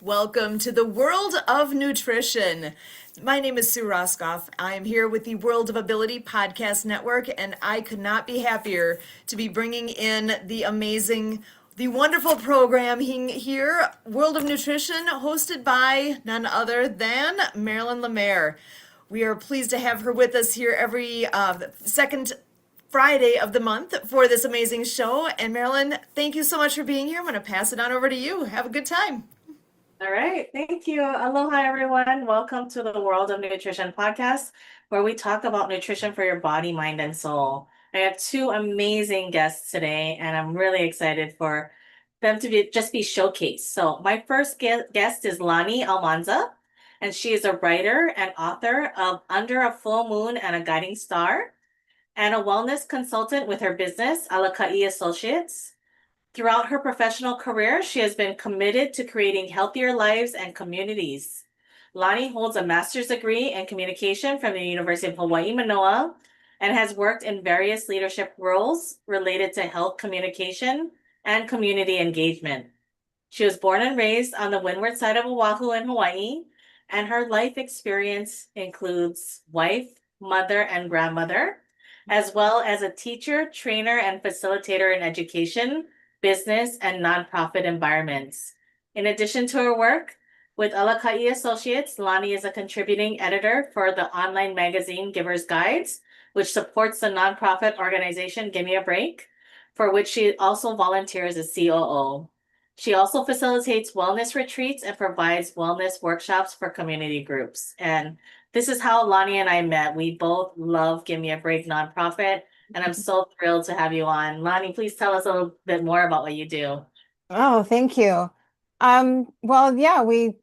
Welcome to the world of nutrition. My name is Sue Roskoff. I am here with the World of Ability Podcast Network, and I could not be happier to be bringing in the amazing, the wonderful programming here, World of Nutrition, hosted by none other than Marilyn Lamer. We are pleased to have her with us here every second Friday of the month for this amazing show. And Marilyn, thank you so much for being here. I'm going to pass it on over to you. Have a good time. All right, thank you. Aloha, everyone. Welcome to the World of Nutrition podcast, where we talk about nutrition for your body, mind, and soul. I have two amazing guests today, and I'm really excited for them to be showcased. So, my first guest is Lani Almanza, and she is a writer and author of Under a Full Moon and a Guiding Star, and a wellness consultant with her business, Alakai Associates. Throughout her professional career, she has been committed to creating healthier lives and communities. Lani holds a master's degree in communication from the University of Hawaii, Manoa, and has worked in various leadership roles related to health communication and community engagement. She was born and raised on the windward side of Oahu in Hawaii, and her life experience includes wife, mother, and grandmother, as well as a teacher, trainer, and facilitator in education, business, and nonprofit environments. In addition to her work with Alakai Associates, Lani is a contributing editor for the online magazine Givers Guides, which supports the nonprofit organization Give Me a Break, for which she also volunteers as COO. She also facilitates wellness retreats and provides wellness workshops for community groups. And this is how Lani and I met. We both love Give Me a Break nonprofit, and I'm so thrilled to have you on. Lani, please tell us a little bit more about what you do. Oh, thank you. Well, yeah, we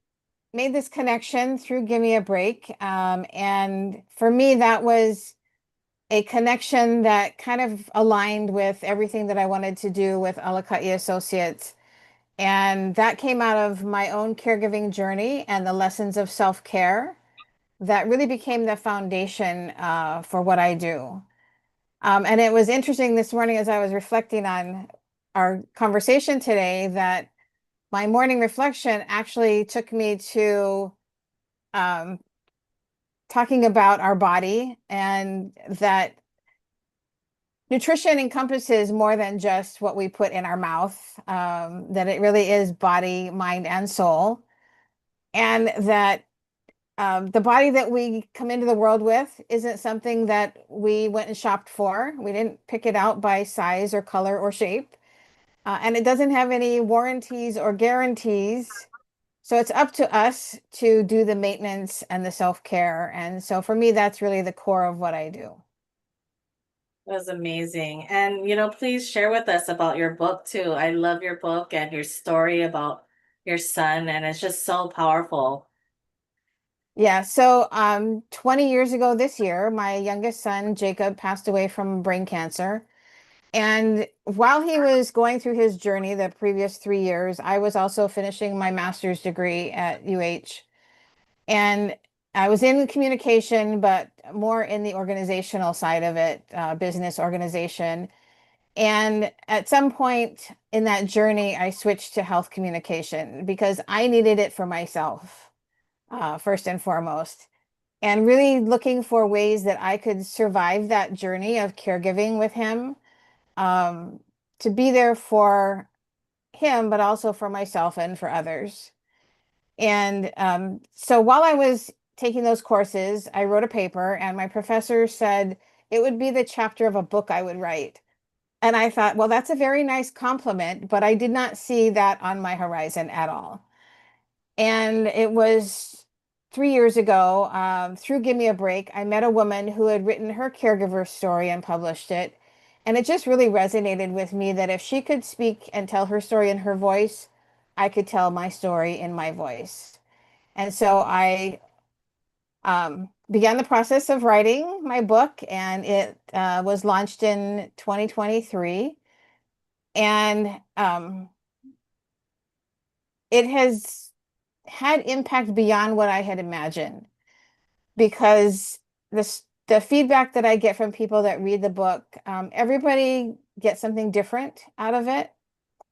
made this connection through Give Me a Break. And for me, that was a connection that kind of aligned with everything that I wanted to do with Alakai Associates. And that came out of my own caregiving journey and the lessons of self-care that really became the foundation for what I do. And it was interesting this morning as I was reflecting on our conversation today that my morning reflection actually took me to um, talking about our body and that nutrition encompasses more than just what we put in our mouth, that it really is body, mind, and soul. And that the body that we come into the world with isn't something that we went and shopped for. We didn't pick it out by size or color or shape. And it doesn't have any warranties or guarantees. So it's up to us to do the maintenance and the self-care. And so for me, that's really the core of what I do. That was amazing. And, please share with us about your book too. I love your book and your story about your son, and it's just so powerful. Yeah, so 20 years ago this year, my youngest son, Jacob, passed away from brain cancer. And while he was going through his journey the previous 3 years, I was also finishing my master's degree at UH. And I was in communication, but more in the organizational side of it, business organization. And at some point in that journey, I switched to health communication because I needed it for myself, first and foremost. And really looking for ways that I could survive that journey of caregiving with him, um, to be there for him, but also for myself and for others. And so while I was taking those courses, I wrote a paper, and my professor said it would be the chapter of a book I would write. And I thought, well, that's a very nice compliment, but I did not see that on my horizon at all. And it was 3 years ago, through Give Me a Break, I met a woman who had written her caregiver story and published it. And it just really resonated with me that if she could speak and tell her story in her voice, I could tell my story in my voice. And so I began the process of writing my book, and it was launched in 2023. And it has had impact beyond what I had imagined because the feedback that I get from people that read the book, everybody gets something different out of it,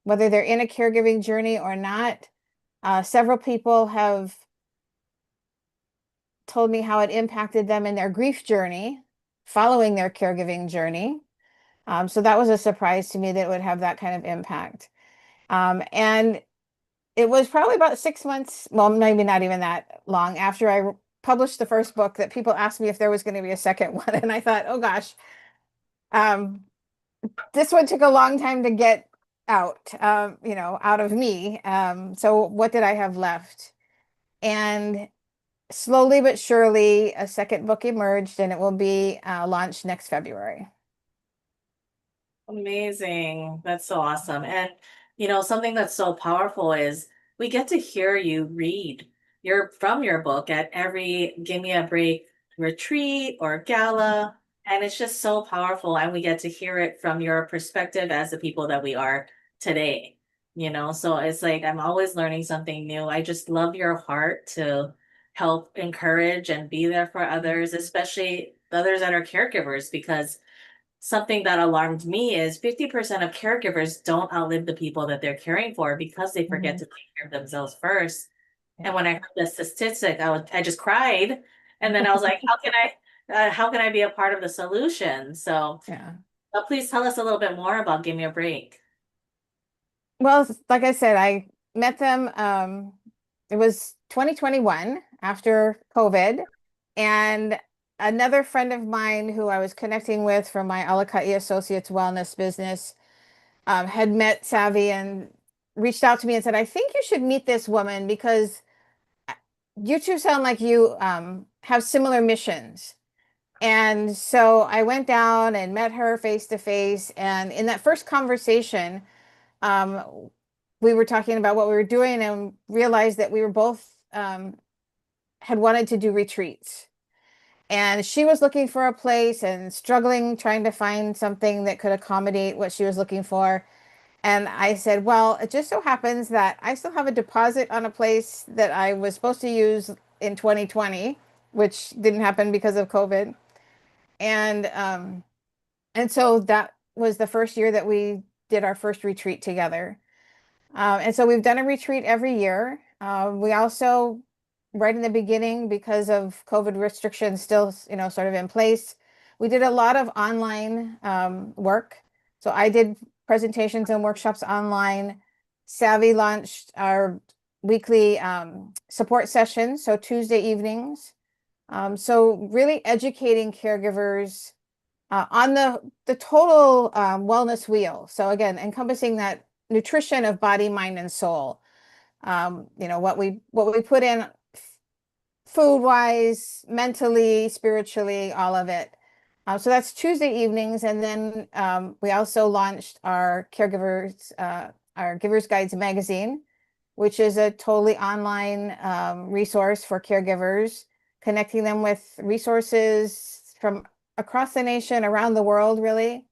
whether they're in a caregiving journey or not. Several people have told me how it impacted them in their grief journey, following their caregiving journey. So that was a surprise to me that it would have that kind of impact. And it was probably about 6 months, well, maybe not even that long after I published the first book that people asked me if there was going to be a second one. And I thought, oh gosh, this one took a long time to get out, out of me. So what did I have left? And slowly but surely, a second book emerged, and it will be launched next February. Amazing. That's so awesome. And something that's so powerful is we get to hear you read from your book at every Give Me a Break retreat or gala. And it's just so powerful. And we get to hear it from your perspective as the people that we are today. So it's like I'm always learning something new. I just love your heart to help encourage and be there for others, especially others that are caregivers, because something that alarmed me is 50% of caregivers don't outlive the people that they're caring for because they forget Mhm. to take care of themselves first. Yeah. And when I heard the statistic, I just cried. And then I was like, how can I be a part of the solution? So Yeah. please tell us a little bit more about Give Me a Break. Well, like I said, I met them. It was 2021 after COVID, and another friend of mine who I was connecting with from my Alakai Associates wellness business had met Savvy and reached out to me and said, I think you should meet this woman because you two sound like you have similar missions. And so I went down and met her face to face. And in that first conversation, um, we were talking about what we were doing and realized that we were both had wanted to do retreats. And she was looking for a place and struggling, trying to find something that could accommodate what she was looking for. And I said, well, it just so happens that I still have a deposit on a place that I was supposed to use in 2020, which didn't happen because of COVID. And and so that was the first year that we did our first retreat together. And so we've done a retreat every year. We also, right in the beginning, because of COVID restrictions still, sort of in place, we did a lot of online work. So I did presentations and workshops online. Savvy launched our weekly support sessions, so Tuesday evenings. So really educating caregivers on the total wellness wheel. So again, encompassing that nutrition of body, mind, and soul. What we put in food wise, mentally, spiritually, all of it. So that's Tuesday evenings, and then we also launched our Givers Guides magazine, which is a totally online resource for caregivers, connecting them with resources from across the nation, around the world, really.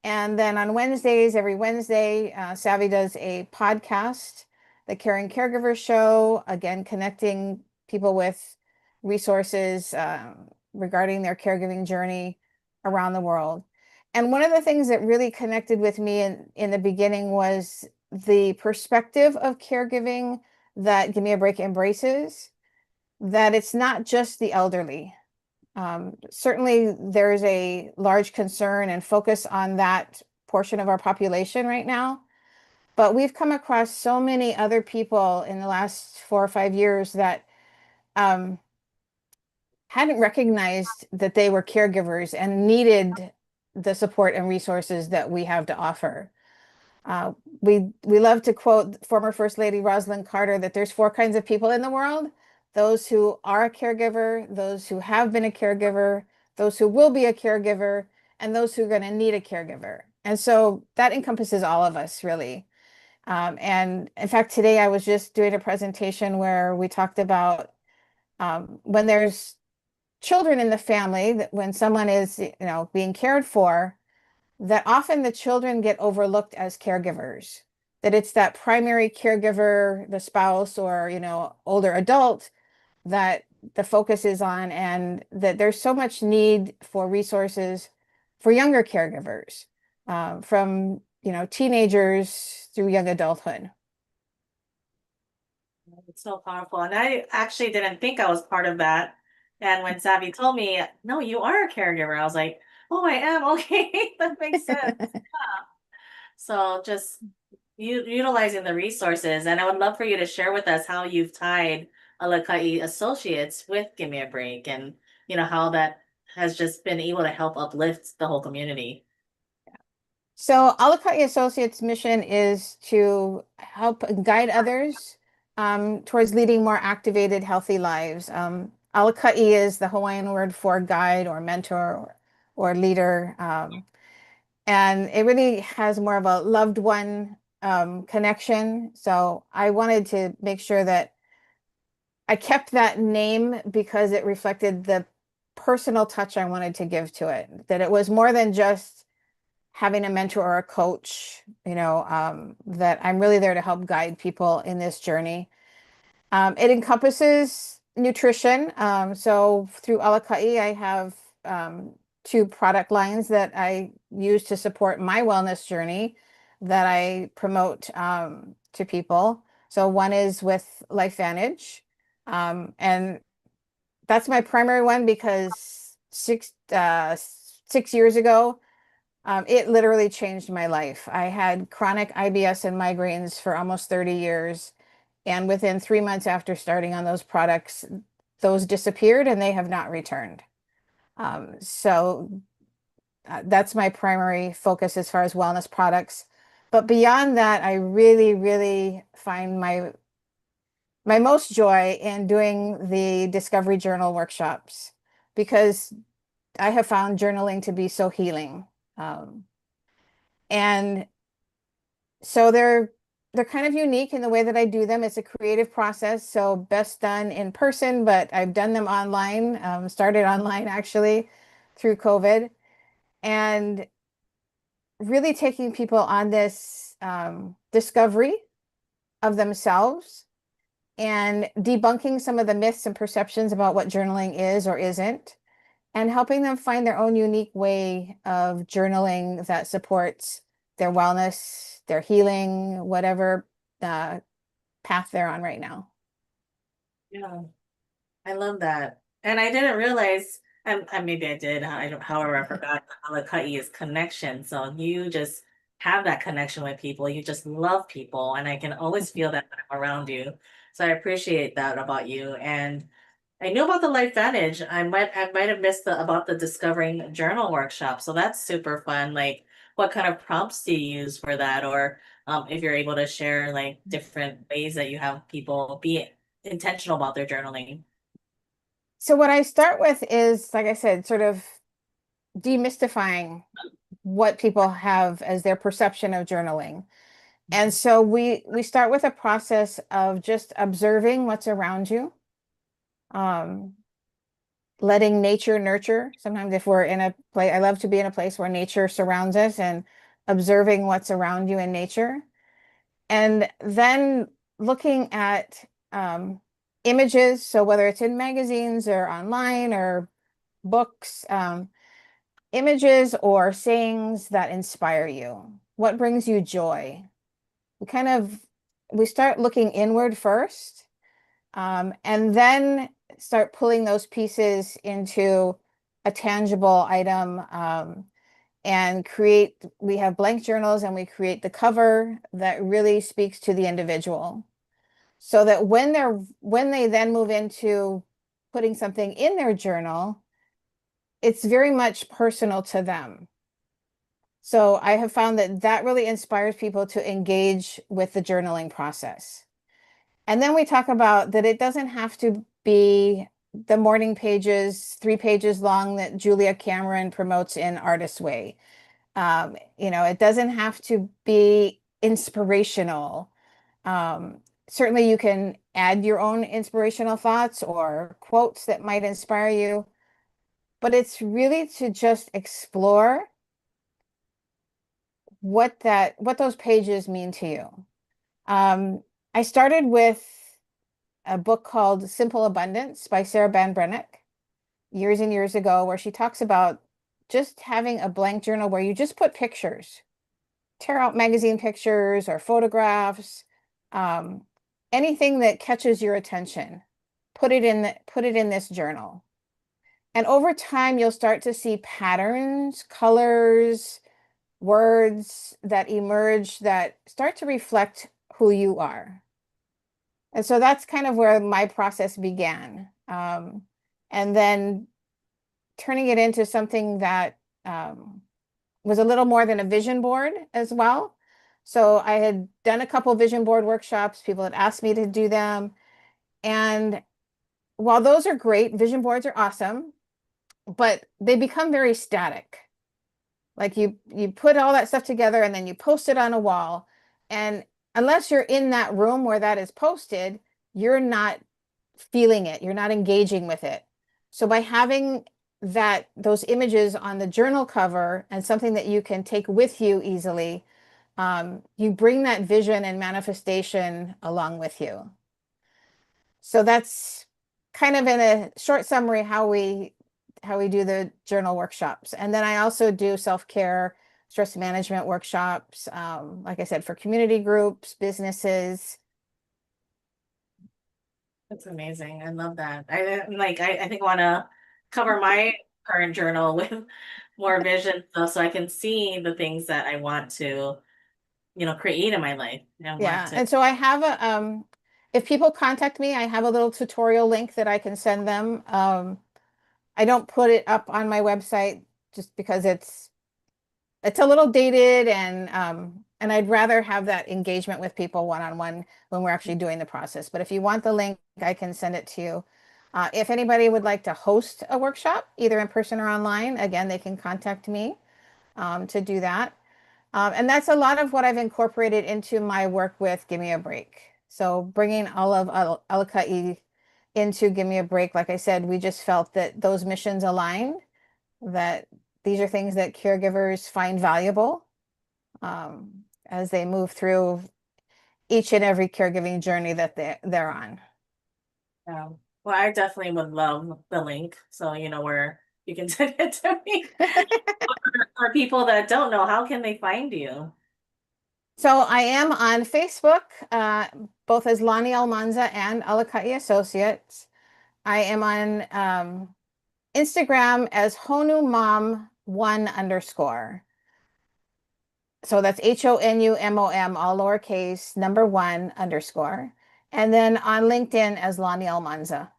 And then on Wednesdays, every Wednesday, Savvy does a podcast, the Caring Caregiver Show, again, connecting people with resources regarding their caregiving journey around the world. And one of the things that really connected with me in the beginning was the perspective of caregiving that Give Me a Break embraces, that it's not just the elderly. Certainly, there's a large concern and focus on that portion of our population right now. But we've come across so many other people in the last 4 or 5 years that hadn't recognized that they were caregivers and needed the support and resources that we have to offer. Uh, we love to quote former First Lady Rosalind Carter that there's four kinds of people in the world: those who are a caregiver, those who have been a caregiver, those who will be a caregiver, and those who are going to need a caregiver. And so that encompasses all of us, really. And in fact, today I was just doing a presentation where we talked about when there's children in the family, that when someone is, being cared for, that often the children get overlooked as caregivers, that it's that primary caregiver, the spouse or, older adult, that the focus is on, and that there's so much need for resources for younger caregivers, from, teenagers through young adulthood. It's so powerful. And I actually didn't think I was part of that. And when Savvy told me, no, you are a caregiver, I was like, oh, I am. Okay, that makes sense. So just utilizing the resources. And I would love for you to share with us how you've tied Alakai Associates with Give Me a Break and, how that has just been able to help uplift the whole community. So Alakati Associates' mission is to help guide others towards leading more activated, healthy lives. Alakati is the Hawaiian word for guide or mentor or leader. And it really has more of a loved one connection. So I wanted to make sure that I kept that name because it reflected the personal touch I wanted to give to it, that it was more than just having a mentor or a coach, that I'm really there to help guide people in this journey. It encompasses nutrition. So through Alakai, I have two product lines that I use to support my wellness journey that I promote to people. So one is with LifeVantage, and that's my primary one because 6 years ago, it literally changed my life. I had chronic IBS and migraines for almost 30 years. And within 3 months after starting on those products, those disappeared and they have not returned. So that's my primary focus as far as wellness products. But beyond that, I really, really find my most joy in doing the Discovery Journal workshops because I have found journaling to be so healing. And so they're kind of unique in the way that I do them. It's a creative process, so best done in person, but I've done them online, started online actually through COVID, and really taking people on this discovery of themselves and debunking some of the myths and perceptions about what journaling is or isn't, and helping them find their own unique way of journaling that supports their wellness, their healing, whatever uh, path they're on right now. Yeah. I love that. And I didn't realize, and maybe I did, I don't, however, I forgot Alakai is connection. So you just have that connection with people. You just love people. And I can always feel that when I'm around you. So I appreciate that about you. And I knew about the Life Vantage. I might have missed about the Discovering Journal workshop. So that's super fun. Like what kind of prompts do you use for that? Or if you're able to share like different ways that you have people be intentional about their journaling. So what I start with is, like I said, sort of demystifying what people have as their perception of journaling. And so we start with a process of just observing what's around you, um, letting nature nurture. Sometimes if we're in a place, I love to be in a place where nature surrounds us and observing what's around you in nature. And then looking at images. So whether it's in magazines or online or books, images or sayings that inspire you. What brings you joy? We kind of we start looking inward first, and then start pulling those pieces into a tangible item, and create. We have blank journals, and we create the cover that really speaks to the individual, so that when they then move into putting something in their journal, it's very much personal to them. So I have found that that really inspires people to engage with the journaling process. And then we talk about that it doesn't have to be the morning pages, 3 pages long that Julia Cameron promotes in Artist Way. It doesn't have to be inspirational. Certainly you can add your own inspirational thoughts or quotes that might inspire you, but it's really to just explore what those pages mean to you. I started with a book called Simple Abundance by Sarah Van Brennick years and years ago, where she talks about just having a blank journal where you just put pictures, tear out magazine pictures or photographs, um, anything that catches your attention, put it in this journal. And over time, you'll start to see patterns, colors, words that emerge that start to reflect who you are. And so that's kind of where my process began. And then turning it into something that was a little more than a vision board as well. So I had done a couple vision board workshops. People had asked me to do them. And while those are great, vision boards are awesome, but they become very static. Like you put all that stuff together and then you post it on a wall. And unless you're in that room where that is posted, you're not feeling it. You're not engaging with it. So by having those images on the journal cover and something that you can take with you easily, you bring that vision and manifestation along with you. So that's kind of in a short summary how we do the journal workshops. And then I also do self-care, stress management workshops, like I said, for community groups, businesses. That's amazing. I love that. I think I want to cover my current journal with more vision so I can see the things that I want to, create in my life and want Yeah. to. And so I have if people contact me, I have a little tutorial link that I can send them. I don't put it up on my website just because it's a little dated and I'd rather have that engagement with people one-on-one when we're actually doing the process. But if you want the link, I can send it to you. If anybody would like to host a workshop, either in person or online, again, they can contact me to do that. And that's a lot of what I've incorporated into my work with Give Me a Break. So bringing all of Alakai into Give Me a Break, like I said, we just felt that those missions align, that these are things that caregivers find valuable as they move through each and every caregiving journey that they're on. Well, I definitely would love the link. So, where you can send it to me. For people that don't know, how can they find you? So I am on Facebook, both as Lani Almanza and Alakai Associates. I am on Instagram as Honu Mom 1_. So that's HONUMOM, all lowercase, number 1_. And then on LinkedIn as Lani Almanza.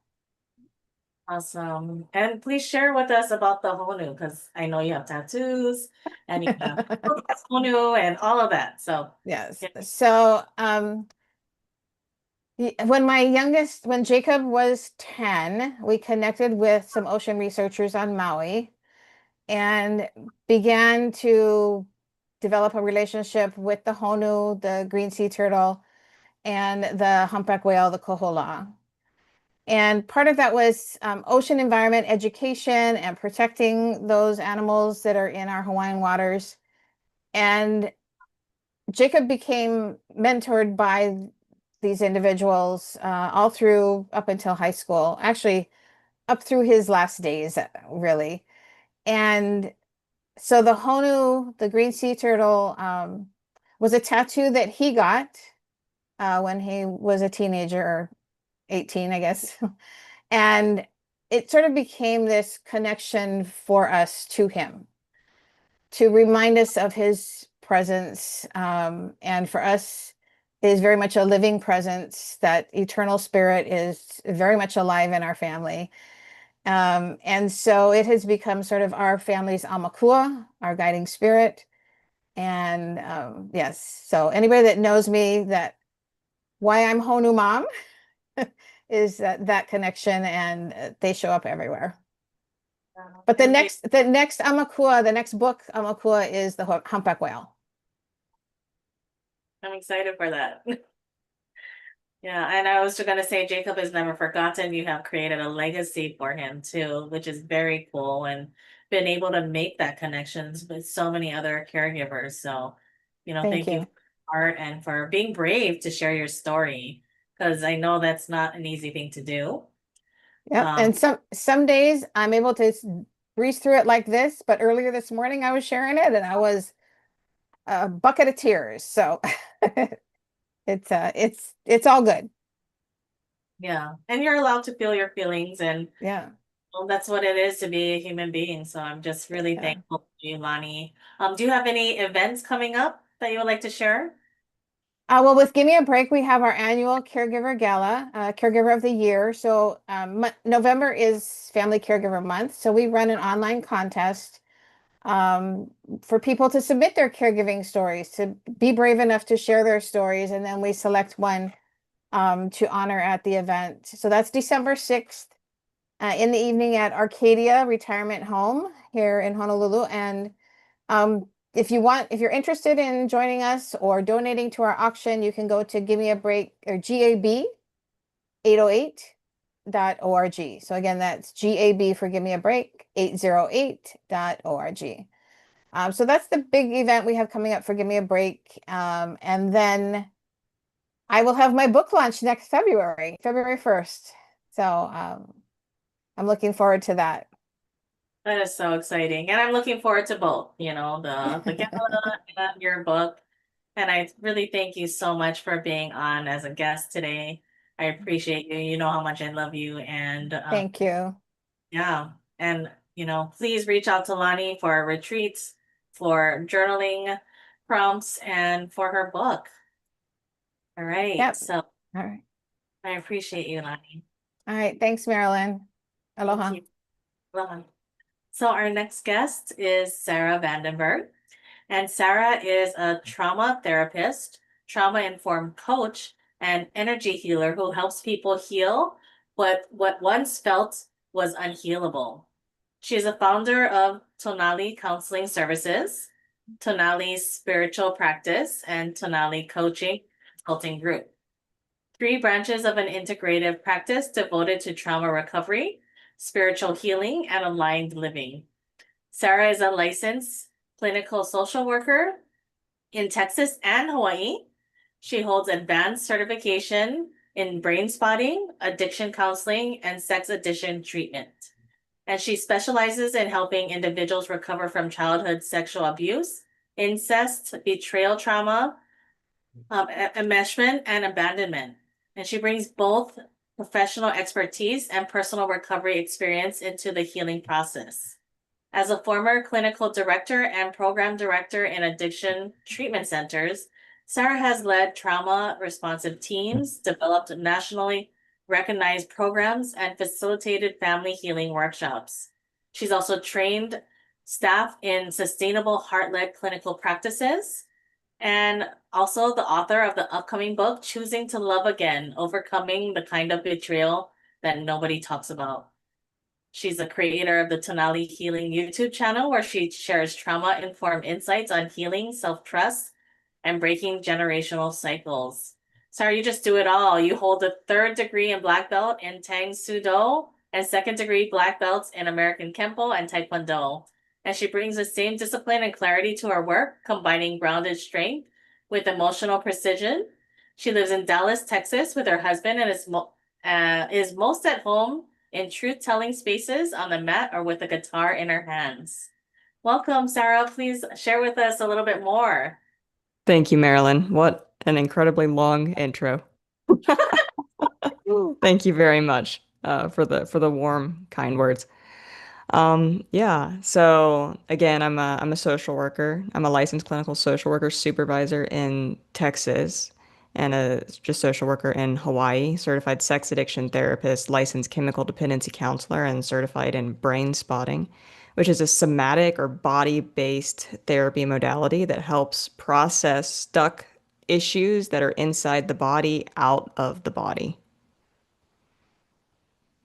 Awesome. And please share with us about the Honu, because I know you have tattoos and you have Honu and all of that. So Yes. yeah. So when Jacob was 10, we connected with some ocean researchers on Maui and began to develop a relationship with the Honu, the green sea turtle, and the humpback whale, the kohola. And part of that was ocean environment education and protecting those animals that are in our Hawaiian waters. And Jacob became mentored by these individuals all through up until high school, actually up through his last days, really. And so the Honu, the green sea turtle, was a tattoo that he got when he was a teenager, or 18, I guess. And it sort of became this connection for us to him to remind us of his presence. And for us, is very much a living presence. That eternal spirit is very much alive in our family. And so it has become sort of our family's Amakua, our guiding spirit. And yes, so anybody that knows me, that why I'm Honu Mom is that connection, and they show up everywhere. But the next Amakua, the next book Amakua is the humpback whale. I'm excited for that. Yeah, and I was going to say, Jacob is never forgotten. You have created a legacy for him too, which is very cool, and been able to make that connections with so many other caregivers. So, Thank thank you you. for your art and for being brave to share your story, because I know that's not an easy thing to do. Yep. And some days I'm able to breeze through it like this, but earlier this morning I was sharing it and I was a bucket of tears. So it's all good. Yeah. And you're allowed to feel your feelings, and Yeah. well, that's what it is to be a human being. So I'm just really Yeah. thankful to you, Lani. Do you have any events coming up that you would like to share? Well, with Give Me a Break, we have our annual Caregiver Gala, Caregiver of the Year. So November is Family Caregiver Month. So we run an online contest um, for people to submit their caregiving stories, to be brave enough to share their stories. And then we select one to honor at the event. So that's December 6th in the evening at Arcadia Retirement Home here in Honolulu. And if you're interested in joining us or donating to our auction, you can go to Give Me a Break or GAB 808.org. So again, that's GAB for Give Me a Break 808.org. So that's the big event we have coming up for Give Me a Break. And then I will have my book launch next February, February 1st. So I'm looking forward to that. That is so exciting. And I'm looking forward to both, the gala and your book. And I really thank you so much for being on as a guest today. I appreciate you. You know how much I love you. And Thank you. yeah. And, please reach out to Lani for retreats, for journaling prompts, and for her book. All right. Yep. So All right. I appreciate you, Lani. All right. Thanks, Marilyn. Thank Aloha. you. Aloha. So our next guest is Sara Vandenburg. And Sara is a trauma therapist, trauma informed coach, and energy healer who helps people heal what once felt was unhealable. She is a founder of Tonali Counseling Services, Tonali Spiritual Practice, and Tonali Coaching Consulting Group. Three branches of an integrative practice devoted to trauma recovery, spiritual healing, and aligned living. Sara is a licensed clinical social worker in Texas and Hawaii. She holds advanced certification in brain spotting, addiction counseling, and sex addiction treatment. And she specializes in helping individuals recover from childhood sexual abuse, incest, betrayal trauma, enmeshment, and abandonment. And she brings both professional expertise and personal recovery experience into the healing process. As a former clinical director and program director in addiction treatment centers, Sara has led trauma responsive teams, developed nationally recognized programs, and facilitated family healing workshops. She's also trained staff in sustainable heart led clinical practices, and also the author of the upcoming book, Choosing to Love Again, Overcoming the Kind of Betrayal That Nobody Talks About. She's the creator of the Tonali Healing YouTube channel, where she shares trauma-informed insights on healing, self-trust, and breaking generational cycles. Sorry, you just do it all. You hold a third degree in black belt in Tang Soo Do and second degree black belts in American Kempo and Taekwondo. And she brings the same discipline and clarity to her work, combining grounded strength with emotional precision. She lives in Dallas, Texas, with her husband and is most at home in truth-telling spaces on the mat or with a guitar in her hands. Welcome, Sara. Please share with us a little bit more. Thank you, Marilyn. What an incredibly long intro. Thank you very much for the warm, kind words. Yeah. So again, I'm a social worker. I'm a licensed clinical social worker supervisor in Texas, and a just social worker in Hawaii, certified sex addiction therapist, licensed chemical dependency counselor, and certified in brain spotting, which is a somatic or body-based therapy modality that helps process stuck issues that are inside the body out of the body.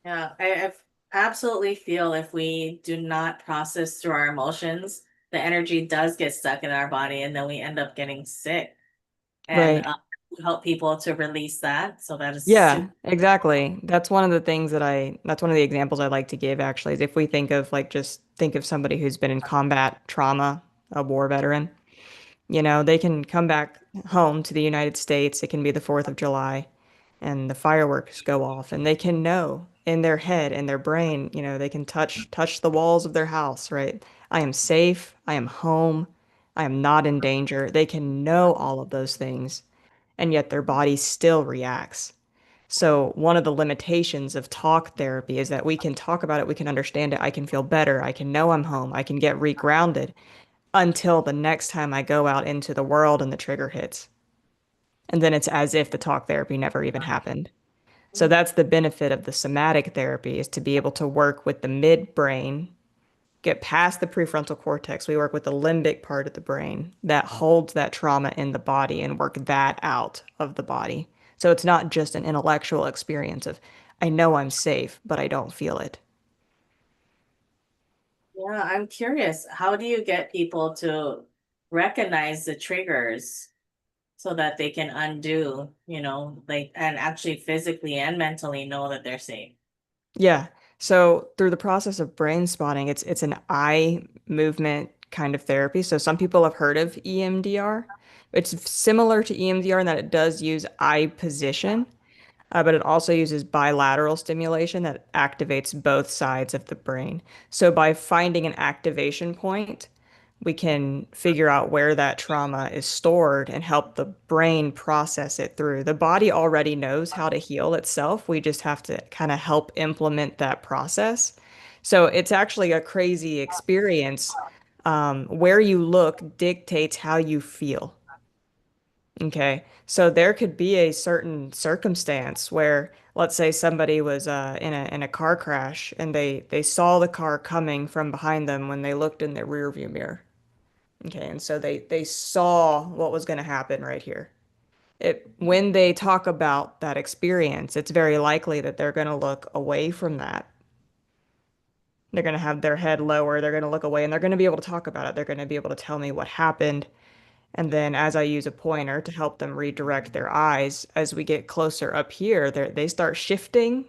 Yeah, I absolutely feel if we do not process through our emotions, the energy does get stuck in our body and then we end up getting sick. And Right. we help people to release that. So that is Yeah, super. exactly. That's one of the things that's one of the examples I like to give actually, is if we think of just think of somebody who's been in combat trauma, a war veteran, they can come back home to the United States. It can be the 4th of July and the fireworks go off and they can know in their head and their brain, they can touch the walls of their house, right? I am safe. I am home. I am not in danger. They can know all of those things, and yet their body still reacts. So one of the limitations of talk therapy is that we can talk about it, we can understand it, I can feel better, I can know I'm home, I can get regrounded until the next time I go out into the world and the trigger hits. And then it's as if the talk therapy never even happened. So that's the benefit of the somatic therapy is to be able to work with the midbrain, get past the prefrontal cortex. We work with the limbic part of the brain that holds that trauma in the body and work that out of the body. So it's not just an intellectual experience of, I know I'm safe, but I don't feel it. Yeah, I'm curious. How do you get people to recognize the triggers so that they can undo, like, and actually physically and mentally know that they're safe? Yeah. So through the process of brain spotting, it's an eye movement kind of therapy. So some people have heard of EMDR. It's similar to EMDR in that it does use eye position, but it also uses bilateral stimulation that activates both sides of the brain. So by finding an activation point, we can figure out where that trauma is stored and help the brain process it through. The body already knows how to heal itself. We just have to kind of help implement that process. So it's actually a crazy experience. Where you look dictates how you feel. Okay. So there could be a certain circumstance where, let's say somebody was in a car crash and they saw the car coming from behind them when they looked in their rear view mirror. Okay, and so they saw what was going to happen right here. When they talk about that experience, it's very likely that they're going to look away from that. They're going to have their head lower, they're going to look away, and they're going to be able to talk about it. They're going to be able to tell me what happened. And then as I use a pointer to help them redirect their eyes, as we get closer up here, they start shifting.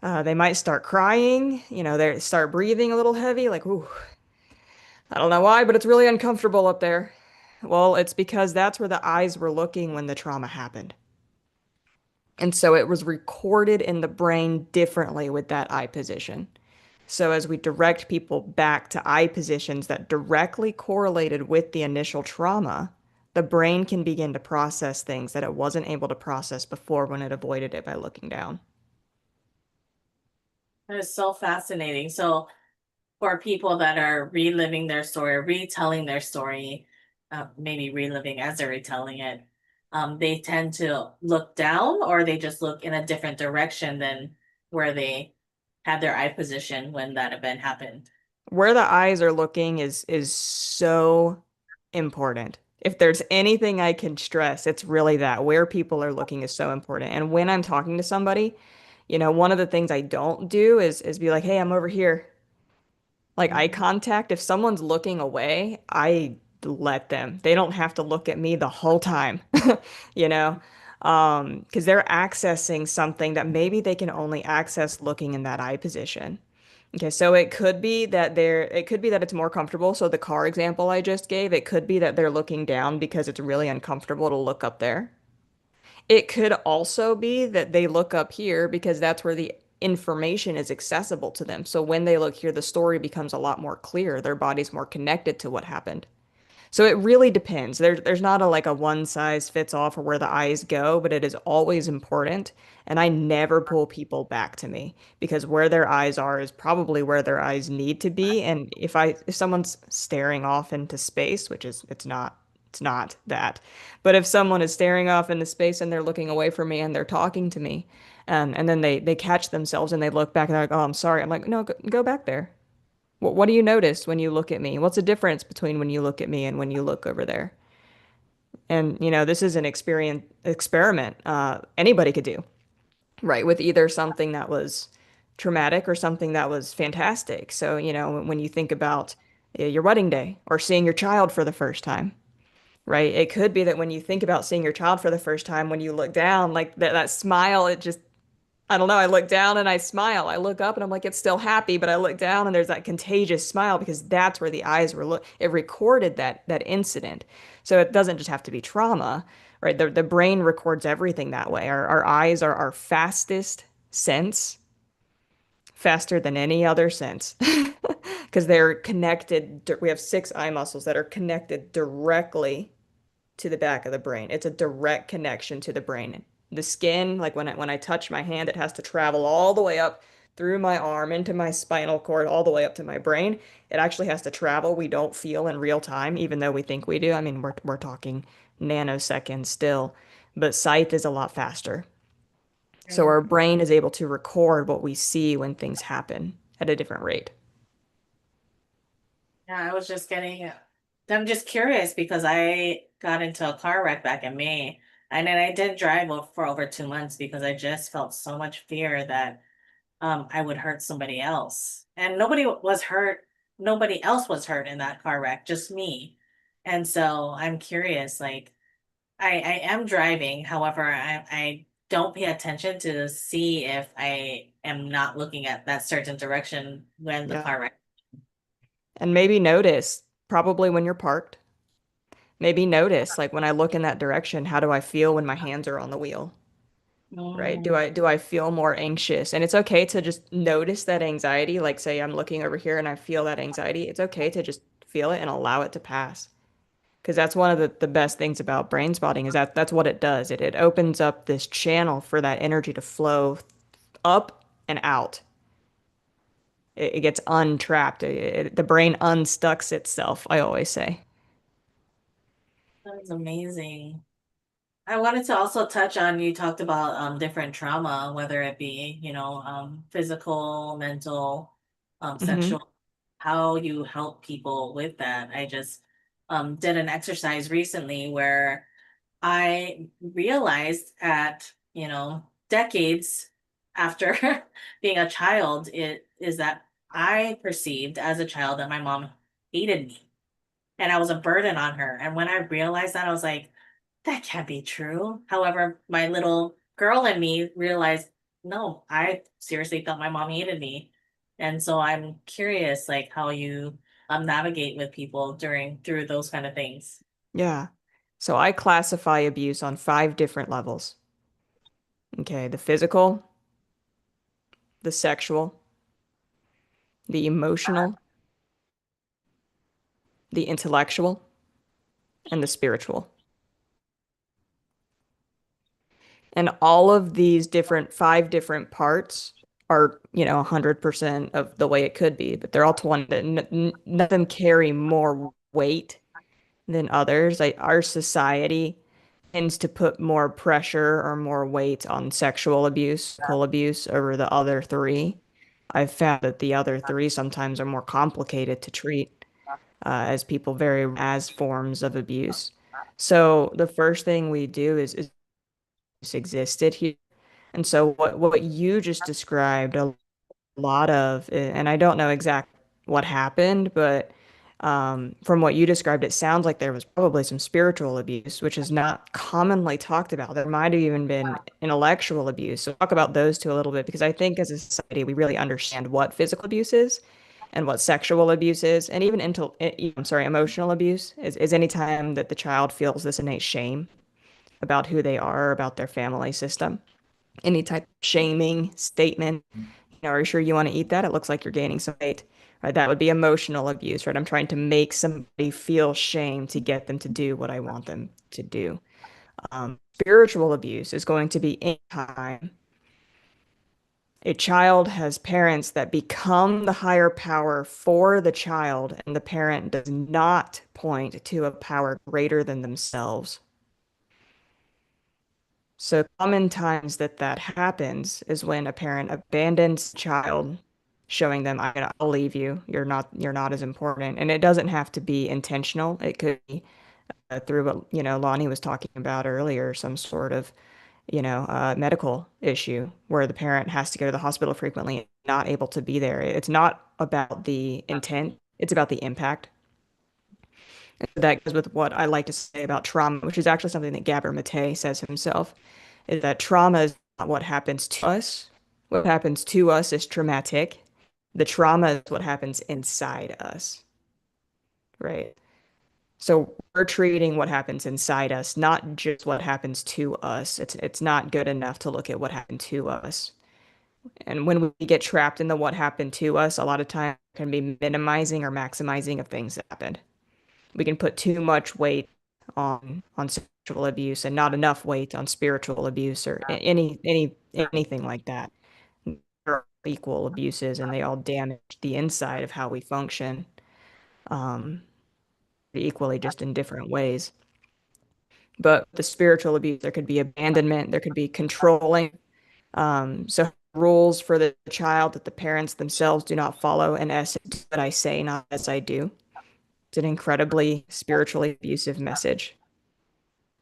They might start crying, they start breathing a little heavy, like, ooh, I don't know why, but it's really uncomfortable up there. Well, it's because that's where the eyes were looking when the trauma happened. And so it was recorded in the brain differently with that eye position. So as we direct people back to eye positions that directly correlated with the initial trauma, the brain can begin to process things that it wasn't able to process before when it avoided it by looking down. That is so fascinating. So for people that are reliving their story, retelling their story, maybe reliving as they're retelling it, they tend to look down or they just look in a different direction than where they had their eye position when that event happened. Where the eyes are looking is so important. If there's anything I can stress, it's really that where people are looking is so important. And when I'm talking to somebody, one of the things I don't do is be like, "Hey, I'm over here." Like eye Mhm. contact, if someone's looking away, I let them. They don't have to look at me the whole time, you know? Because they're accessing something that maybe they can only access looking in that eye position. Okay, so it could be that it's more comfortable. So the car example I just gave, it could be that they're looking down because it's really uncomfortable to look up there. It could also be that they look up here because that's where the information is accessible to them. So when they look here, the story becomes a lot more clear. Their body's more connected to what happened. So it really depends. There's not a one size fits all for where the eyes go, but it is always important. And I never pull people back to me because where their eyes are is probably where their eyes need to be. And if someone's staring off into space, which is it's not that. But if someone is staring off into space and they're looking away from me and they're talking to me, and then they catch themselves and they look back and they're like, "Oh, I'm sorry." I'm like, "No, go back there. What do you notice when you look at me? What's the difference between when you look at me and when you look over there?" And this is an experiment anybody could do, right? With either something that was traumatic or something that was fantastic. So, when you think about your wedding day or seeing your child for the first time, right? It could be that when you think about seeing your child for the first time, when you look down, like that smile, I don't know, I look down and I smile. I look up and I'm like, it's still happy, but I look down and there's that contagious smile because that's where the eyes were it recorded that incident. So it doesn't just have to be trauma, right? The brain records everything that way. Our eyes are our fastest sense, faster than any other sense. Because they're connected. We have six eye muscles that are connected directly to the back of the brain. It's a direct connection to the brain. The skin, like when I touch my hand, it has to travel all the way up through my arm into my spinal cord, all the way up to my brain. It actually has to travel. We don't feel in real time, even though we think we do. I mean, we're talking nanoseconds still, but sight is a lot faster. So Mm. our brain is able to record what we see when things happen at a different rate. Yeah, I'm just curious because I got into a car wreck back in May, and then I did drive for over 2 months because I just felt so much fear that I would hurt somebody else. And nobody else was hurt in that car wreck, just me. And so I'm curious, like I am driving, however, I don't pay attention to see if I am not looking at that certain direction when the Yeah. car wreck. And maybe notice, probably when you're parked, maybe notice, like when I look in that direction, how do I feel when my hands are on the wheel? Right? Do Mm. I feel more anxious? And it's okay to just notice that anxiety. Like say I'm looking over here and I feel that anxiety. It's okay to just feel it and allow it to pass. Because that's one of the best things about brain spotting is that that's what it does. It opens up this channel for that energy to flow up and out. It gets untrapped. The brain unstucks itself, I always say. That was amazing. I wanted to also touch on, you talked about different trauma, whether it be, physical, mental, Hmm. sexual, how you help people with that. I just did an exercise recently where I realized at, decades after being a child, it is that I perceived as a child that my mom hated me and I was a burden on her. And when I realized that, I was like, that can't be true. However, my little girl in me realized, no, I seriously thought my mom hated me. And so I'm curious, like how you navigate with people through those kind of things. Yeah. So I classify abuse on 5 different levels. Okay, the physical, the sexual, the emotional, the intellectual, and the spiritual. And all of these 5 different parts are, 100% of the way it could be, but they're all 20. None of them carry more weight than others. Like our society tends to put more pressure or more weight on sexual abuse, physical abuse over the other three. I've found that the other three sometimes are more complicated to treat as people vary as forms of abuse. So the first thing we do is existed here. And so what you just described a lot of, and I don't know exactly what happened, but from what you described, it sounds like there was probably some spiritual abuse, which is not commonly talked about. There might have even been intellectual abuse. So talk about those two a little bit, because I think as a society, we really understand what physical abuse is and what sexual abuse is, and even I'm sorry, emotional abuse is any time that the child feels this innate shame about who they are, about their family system. Any type of shaming statement, are you sure you want to eat that? It looks like you're gaining some weight. Right? That would be emotional abuse, right? I'm trying to make somebody feel shame to get them to do what I want them to do. Spiritual abuse is going to be any time a child has parents that become the higher power for the child, and the parent does not point to a power greater than themselves. So common times that that happens is when a parent abandons a child, showing them, I'll leave you. You're not as important. And it doesn't have to be intentional. It could be through what, Lani was talking about earlier, some sort of, medical issue where the parent has to go to the hospital frequently and not able to be there. It's not about the intent, it's about the impact. That goes with what I like to say about trauma, which is actually something that Gabor Mate says himself, is that trauma is not what happens to us. What happens to us is traumatic. The trauma is what happens inside us, right? So we're treating what happens inside us, not just what happens to us. It's not good enough to look at what happened to us. And when we get trapped in the what happened to us, a lot of times it can be minimizing or maximizing of things that happened. We can put too much weight on intellectual abuse and not enough weight on spiritual abuse or anything like that. They're all equal abuses, and they all damage the inside of how we function, um, equally, just in different ways. But the spiritual abuse, there could be abandonment, there could be controlling. So rules for the child that the parents themselves do not follow, in essence, that I say, not as I do. It's an incredibly spiritually abusive message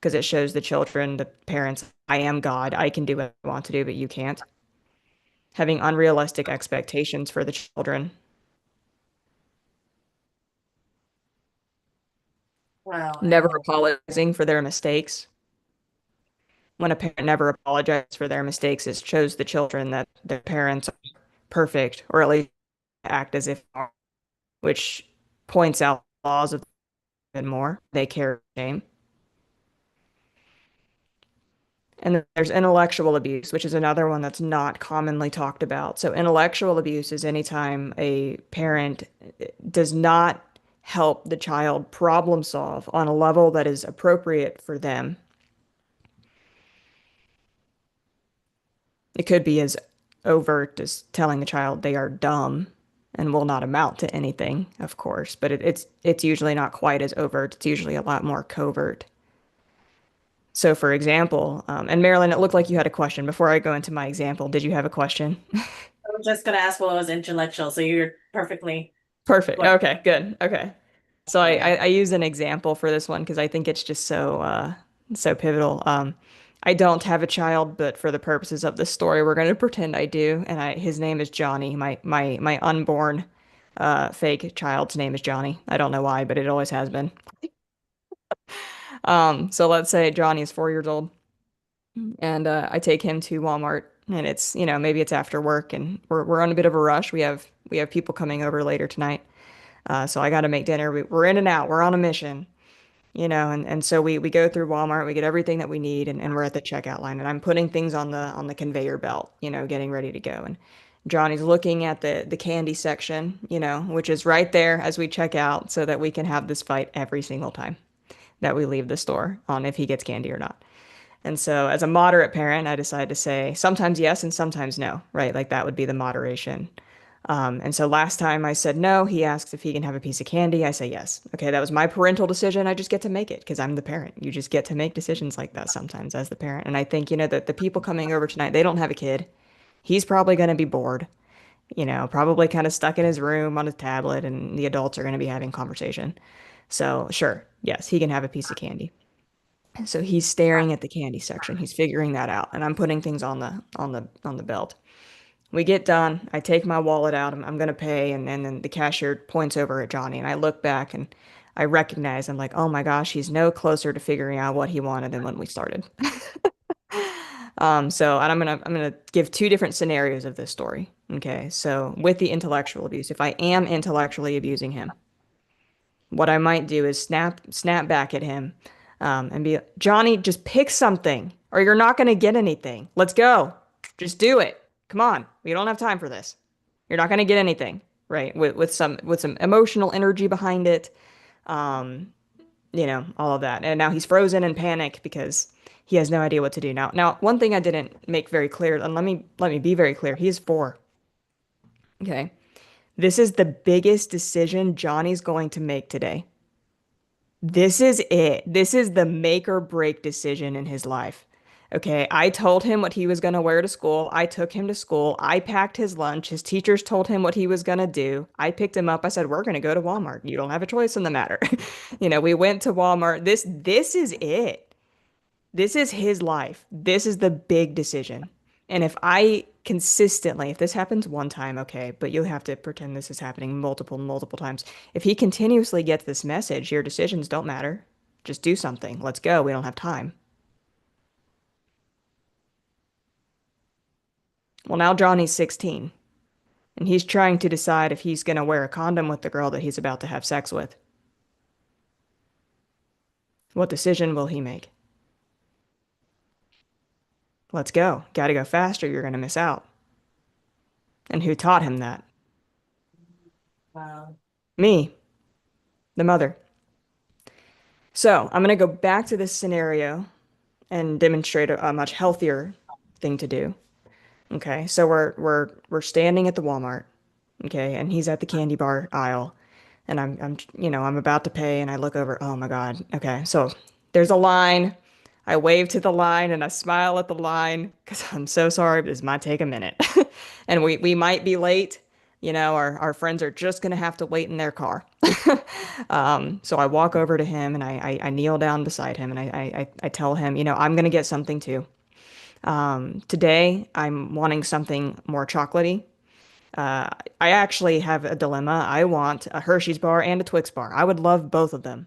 because it shows the children, the parents, I am God. I can do what I want to do, but you can't. Having unrealistic expectations for the children. Wow. Never apologizing for their mistakes. When a parent never apologizes for their mistakes, it shows the children that their parents are perfect, or at least act as if, which points out flaws of and more. They care shame. And then there's intellectual abuse, which is another one that's not commonly talked about. So intellectual abuse is anytime a parent does not help the child problem solve on a level that is appropriate for them. It could be as overt as telling the child they are dumb and will not amount to anything, of course, but it's usually not quite as overt. It's usually a lot more covert. So, for example, and Marilyn, it looked like you had a question. Before I go into my example, did you have a question? I was just gonna ask what was intellectual, so you're perfectly Perfect. good. Okay, good. Okay. So I, Yeah. I, I use an example for this one because I think it's just so pivotal. I don't have a child, but for the purposes of this story, we're going to pretend I do. And his name is Johnny. My unborn fake child's name is Johnny. I don't know why, but it always has been. So let's say Johnny is 4 years old, and I take him to Walmart, and it's, maybe it's after work, and we're on a bit of a rush. We have people coming over later tonight. So I got to make dinner. We're in and out. We're on a mission, and so we go through Walmart. We get everything that we need, and we're at the checkout line. And I'm putting things on the conveyor belt, getting ready to go. And Johnny's looking at the candy section, which is right there as we check out, so that we can have this fight every single time that we leave the store on if he gets candy or not. And so, as a moderate parent, I decided to say sometimes yes and sometimes no, right? Like that would be the moderation. And so last time I said no, he asks if he can have a piece of candy. I say yes. Okay, that was my parental decision. I just get to make it because I'm the parent. You just get to make decisions like that sometimes as the parent. And I think, that the people coming over tonight, they don't have a kid. He's probably going to be bored, probably kind of stuck in his room on his tablet, and the adults are going to be having conversation. So, sure, yes, he can have a piece of candy. So he's staring at the candy section. He's figuring that out, and I'm putting things on the belt. We get done. I take my wallet out. I'm gonna pay, and then the cashier points over at Johnny, and I look back and I recognize. I'm like, oh my gosh, he's no closer to figuring out what he wanted than when we started. So and I'm gonna give two different scenarios of this story. Okay, so with the intellectual abuse, if I am intellectually abusing him, what I might do is snap back at him, and be, Johnny, just pick something, or you're not gonna get anything. Let's go. Just do it. Come on. We don't have time for this. You're not gonna get anything, right? With some emotional energy behind it, um, all of that. And now he's frozen in panic because he has no idea what to do now. Now, one thing I didn't make very clear, and let me be very clear. He is 4. Okay. This is the biggest decision Johnny's going to make today. This is it. This is the make or break decision in his life. Okay, I told him what he was going to wear to school. I took him to school. I packed his lunch. His teachers told him what he was going to do. I picked him up. I said, "We're going to go to Walmart. You don't have a choice in the matter." We went to Walmart. This is it. This is his life. This is the big decision. And if this happens one time, okay, but you'll have to pretend this is happening multiple times. If he continuously gets this message, your decisions don't matter. Just do something. Let's go. We don't have time. Well, now Johnny's 16, and he's trying to decide if he's going to wear a condom with the girl that he's about to have sex with. What decision will he make? Let's go. Got to go faster. You're going to miss out. And who taught him that? Wow. Me, the mother. So I'm going to go back to this scenario and demonstrate a much healthier thing to do. Okay, so we're standing at the Walmart, okay, and he's at the candy bar aisle, and I'm about to pay, and I look over, oh my God, okay, so there's a line. I wave to the line and I smile at the line because I'm so sorry, but this might take a minute, and we might be late. Our friends are just gonna have to wait in their car. So I walk over to him and I kneel down beside him and I tell him, I'm gonna get something too. Today, I'm wanting something more chocolatey. I actually have a dilemma. I want a Hershey's bar and a Twix bar. I would love both of them,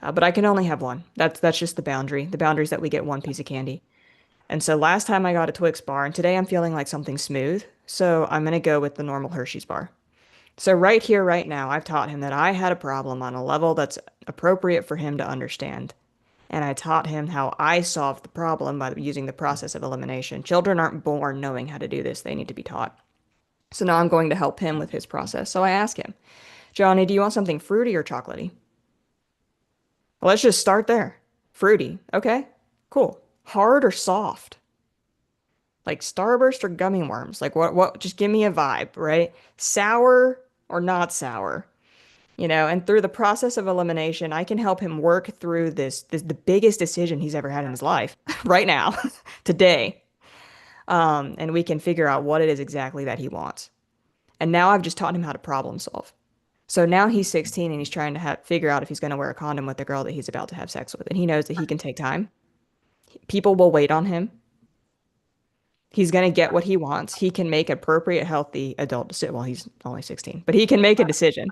but I can only have one. That's just the boundary. The boundary is that we get one piece of candy. And so last time I got a Twix bar, and today I'm feeling like something smooth. So I'm gonna go with the normal Hershey's bar. So right here, right now, I've taught him that I had a problem on a level that's appropriate for him to understand. And I taught him how I solved the problem by using the process of elimination. Children aren't born knowing how to do this, they need to be taught. So now I'm going to help him with his process. So I ask him, Johnny, do you want something fruity or chocolatey? Well, let's just start there. Fruity. Okay, cool. Hard or soft? Like Starburst or gummy worms? Like what just give me a vibe, right? Sour or not sour? And through the process of elimination, I can help him work through this the biggest decision he's ever had in his life right now, today. And we can figure out what it is exactly that he wants. And now I've just taught him how to problem solve. So now he's 16 and he's trying to figure out if he's going to wear a condom with the girl that he's about to have sex with. And he knows that he can take time. People will wait on him. He's going to get what he wants. He can make appropriate, healthy adult decision. Well, he's only 16, but he can make a decision.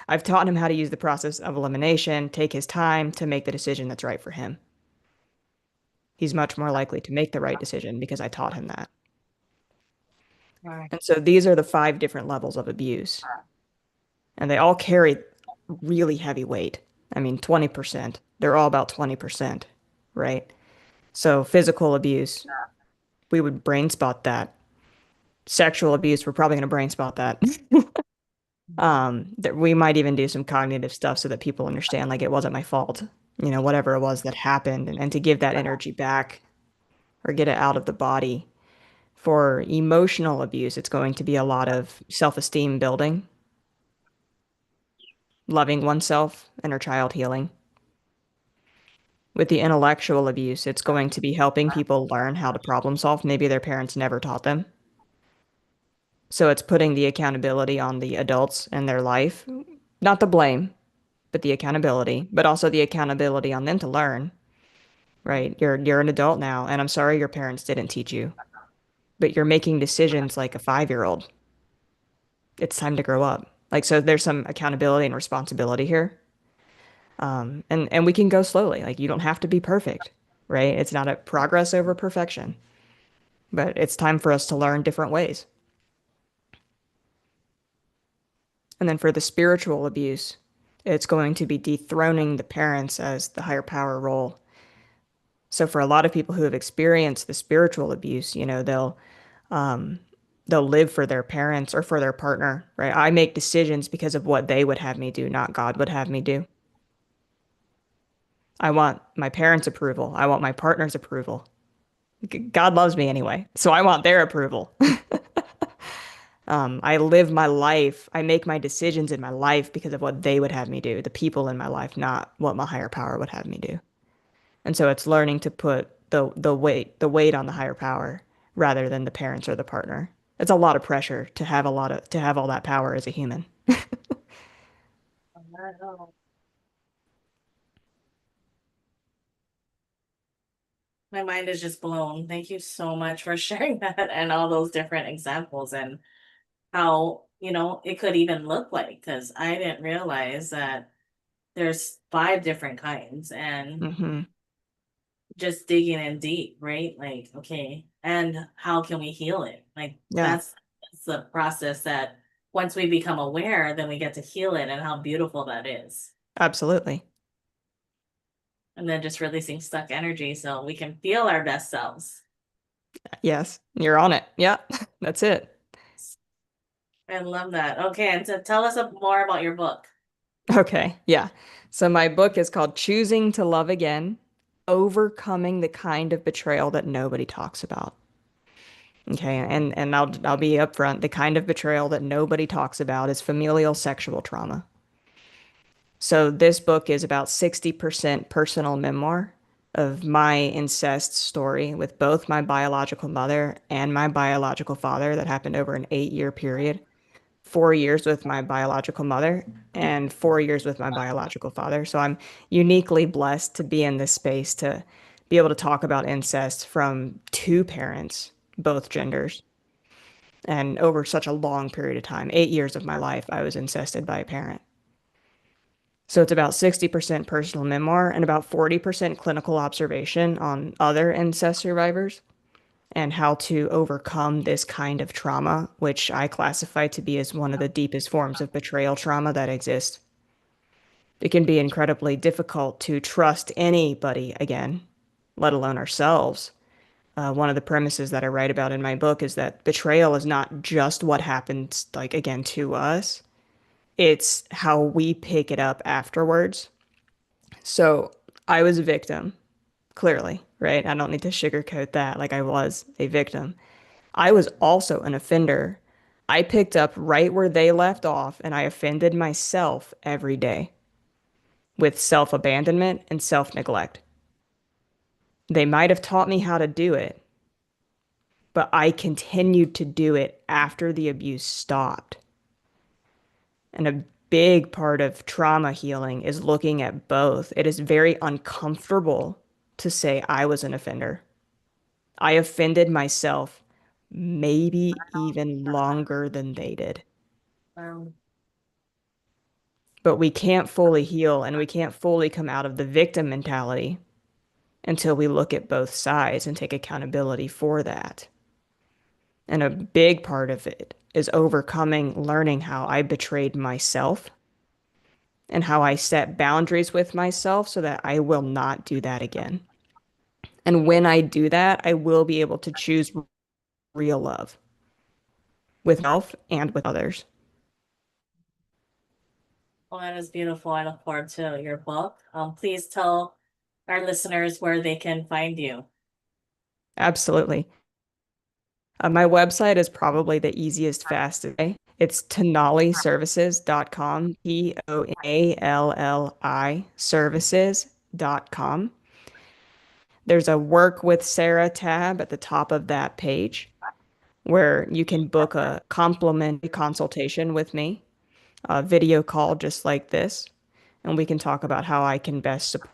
I've taught him how to use the process of elimination, take his time to make the decision that's right for him. He's much more likely to make the right decision because I taught him that. Right. And so these are the 5 different levels of abuse. And they all carry really heavy weight. I mean, 20%. They're all about 20%, right? So physical abuse, we would brain spot that. Sexual abuse, we're probably going to brain spot that. That we might even do some cognitive stuff so that people understand like it wasn't my fault, whatever it was that happened, and to give that energy back or get it out of the body. For emotional abuse, it's going to be a lot of self-esteem building, loving oneself, inner child healing. With the intellectual abuse, it's going to be helping people learn how to problem solve. Maybe their parents never taught them. So it's putting the accountability on the adults in their life, not the blame, but the accountability, but also the accountability on them to learn, right? You're an adult now, and I'm sorry your parents didn't teach you, but you're making decisions like a 5-year-old. It's time to grow up. Like, so there's some accountability and responsibility here. And we can go slowly. Like, you don't have to be perfect, right? It's not a progress over perfection, but it's time for us to learn different ways. And then for the spiritual abuse, it's going to be dethroning the parents as the higher power role. So for a lot of people who have experienced the spiritual abuse, they'll live for their parents or for their partner, right? I make decisions because of what they would have me do, not God would have me do. I want my parents' approval. I want my partner's approval. God loves me anyway, so I want their approval. I live my life. I make my decisions in my life because of what they would have me do, the people in my life, not what my higher power would have me do. And so it's learning to put the weight on the higher power rather than the parents or the partner. It's a lot of pressure to have all that power as a human. Wow. My mind is just blown. Thank you so much for sharing that and all those different examples and how, it could even look like, because I didn't realize that there's 5 different kinds and Hmm. just digging in deep, right? Like, okay, and how can we heal it? Like Yeah, that's the process that once we become aware, then we get to heal it and how beautiful that is. absolutely. And then just releasing stuck energy so we can feel our best selves. Yes, you're on it. Yeah, that's it. I love that. Okay, and to tell us more about your book. Okay, yeah. So my book is called Choosing to Love Again, Overcoming the Kind of Betrayal That Nobody Talks About. Okay, and I'll be upfront. The kind of betrayal that nobody talks about is familial sexual trauma. So this book is about 60% personal memoir of my incest story with both my biological mother and my biological father that happened over an 8-year period. 4 years with my biological mother and 4 years with my biological father. So I'm uniquely blessed to be in this space to be able to talk about incest from two parents, both genders. And over such a long period of time, 8 years of my life, I was incested by a parent. So it's about 60% personal memoir and about 40% clinical observation on other incest survivors and how to overcome this kind of trauma, which I classify to be as one of the deepest forms of betrayal trauma that exists. It can be incredibly difficult to trust anybody again, let alone ourselves. One of the premises that I write about in my book is that betrayal is not just what happens, like, again, to us, it's how we pick it up afterwards. So I was a victim, clearly, right? I don't need to sugarcoat that. Like, I was a victim. I was also an offender. I picked up right where they left off, and I offended myself every day with self abandonment and self neglect. They might have taught me how to do it, but I continued to do it after the abuse stopped. And a big part of trauma healing is looking at both. It is very uncomfortable to say I was an offender. I offended myself maybe even longer than they did. Um, But we can't fully heal and we can't fully come out of the victim mentality until we look at both sides and take accountability for that. And a big part of it is overcoming learning how I betrayed myself and how I set boundaries with myself so that I will not do that again. And when I do that, I will be able to choose real love with myself and with others. well, that is beautiful. I look forward to your book. Please tell our listeners where they can find you. Absolutely. My website is probably the easiest, fastest way. It's tonaliservices.com, Tonalli services.com. There's a Work with Sara tab at the top of that page where you can book a complimentary consultation with me, a video call just like this, and we can talk about how I can best support.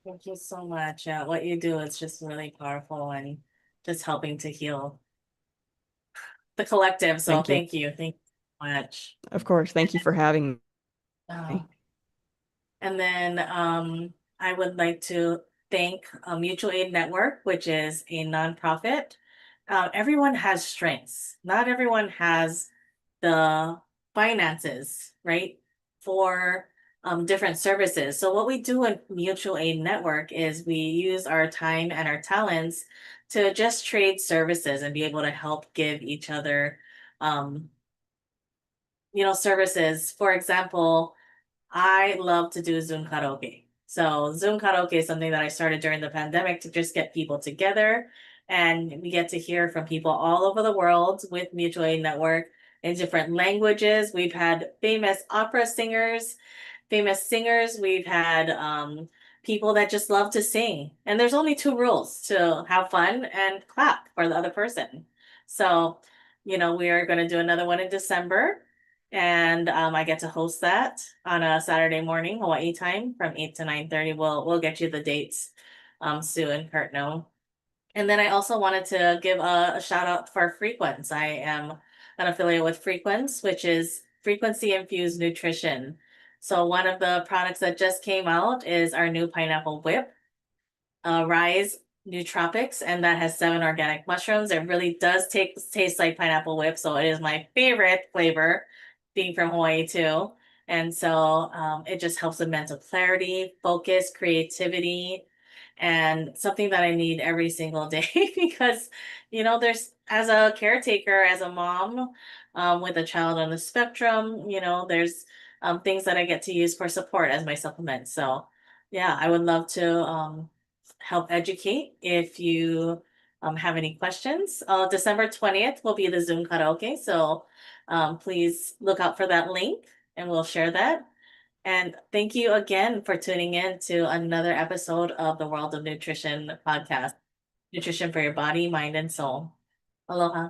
Thank you so much. Yeah, what you do is just really powerful and just helping to heal the collective. So Thank you. thank you. Thank you so much. Of course. Thank you for having me. Oh, and then I would like to thank Mutual Aid Network, which is a nonprofit. Everyone has strengths. Not everyone has the finances, right, for different services. So what we do in Mutual Aid Network is we use our time and our talents to just trade services and be able to help give each other, um, services. For example, I love to do Zoom karaoke. So Zoom karaoke is something that I started during the pandemic to just get people together. And we get to hear from people all over the world with Mutual Aid Network in different languages. We've had famous singers. We've had people that just love to sing. And there's only two rules: to have fun and clap for the other person. So, we are going to do another one in December. And I get to host that on a Saturday morning, Hawaii time, from 8 to 9:30. We'll get you the dates Sue and Kurt know. And then I also wanted to give a shout out for Frequence. I am an affiliate with Frequence, which is frequency infused nutrition. So one of the products that just came out is our new pineapple whip, Rise Nootropics, and that has 7 organic mushrooms. It really does taste like pineapple whip, so it is my favorite flavor, being from Hawaii too. And so it just helps with mental clarity, focus, creativity, and something that I need every single day because, there's as a caretaker, as a mom, with a child on the spectrum, there's things that I get to use for support as my supplement. So, yeah, I would love to help educate if you have any questions. December 20th will be the Zoom karaoke. So please look out for that link and we'll share that. And thank you again for tuning in to another episode of the World of Nutrition podcast. Nutrition for your body, mind, and soul. Aloha.